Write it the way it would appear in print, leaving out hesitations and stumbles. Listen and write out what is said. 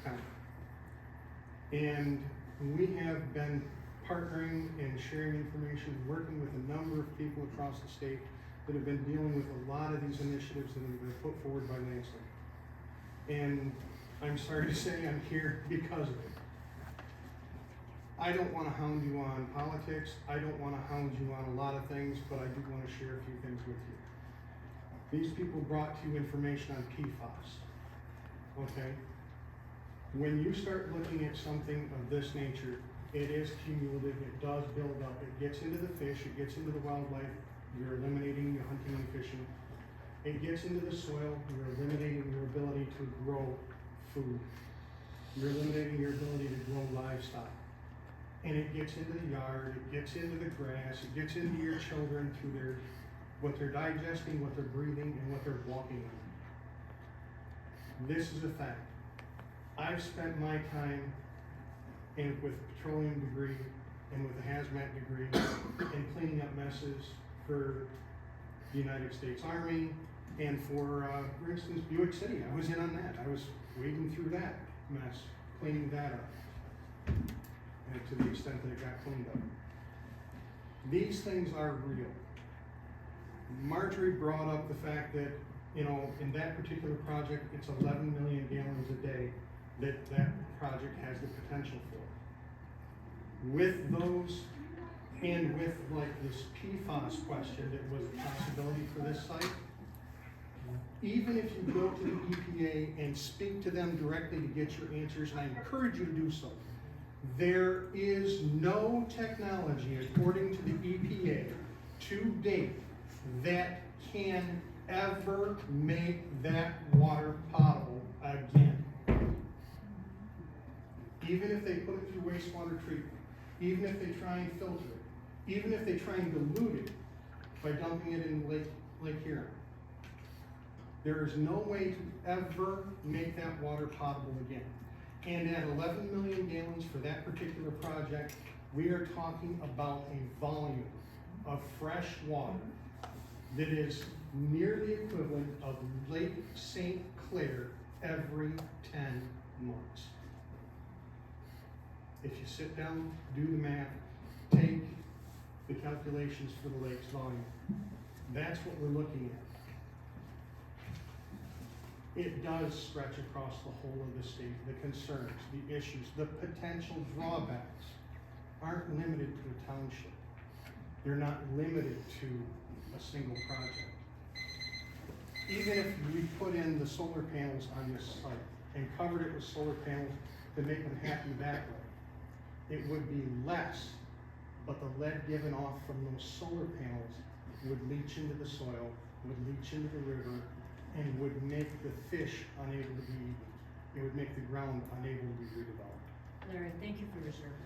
County. And we have been partnering and sharing information, working with a number of people across the state that have been dealing with a lot of these initiatives that have been put forward by Lansing. And I'm sorry to say I'm here because of it. I don't want to hound you on politics. I don't want to hound you on a lot of things, but I do want to share a few things with you. These people brought to you information on PFAS. Okay? When you start looking at something of this nature, it is cumulative, it does build up, it gets into the fish, it gets into the wildlife, you're eliminating your hunting and fishing. It gets into the soil, you're eliminating your ability to grow food. You're eliminating your ability to grow livestock. And it gets into the yard, it gets into the grass, it gets into your children through what they're digesting, what they're breathing, and what they're walking on. This is a fact. I've spent my time with a petroleum degree and with a hazmat degree in cleaning up messes for the United States Army and for instance, Buick City. I was in on that. I was wading through that mess, cleaning that up, and to the extent that it got cleaned up. These things are real. Marjorie brought up the fact that, you know, in that particular project, it's 11 million gallons a day that project has the potential for. With those, and with like this PFAS question that was a possibility for this site, even if you go to the EPA and speak to them directly to get your answers, and I encourage you to do so, there is no technology, according to the EPA, to date, that can ever make that water potable again. Even if they put it through wastewater treatment, even if they try and filter it, even if they try and dilute it by dumping it in Lake Huron, there is no way to ever make that water potable again. And at 11 million gallons for that particular project, we are talking about a volume of fresh water that is nearly equivalent of Lake St. Clair every 10 months. If you sit down, do the math, take the calculations for the lake's volume, that's what we're looking at. It does stretch across the whole of the state. The concerns, the issues, the potential drawbacks aren't limited to a township. They're not limited to a single project. Even if we put in the solar panels on this site and covered it with solar panels to make them happy that way, it would be less, but the lead given off from those solar panels would leach into the soil, would leach into the river, and would make the fish unable to be eaten. It would make the ground unable to be redeveloped. Larry, thank you for your service.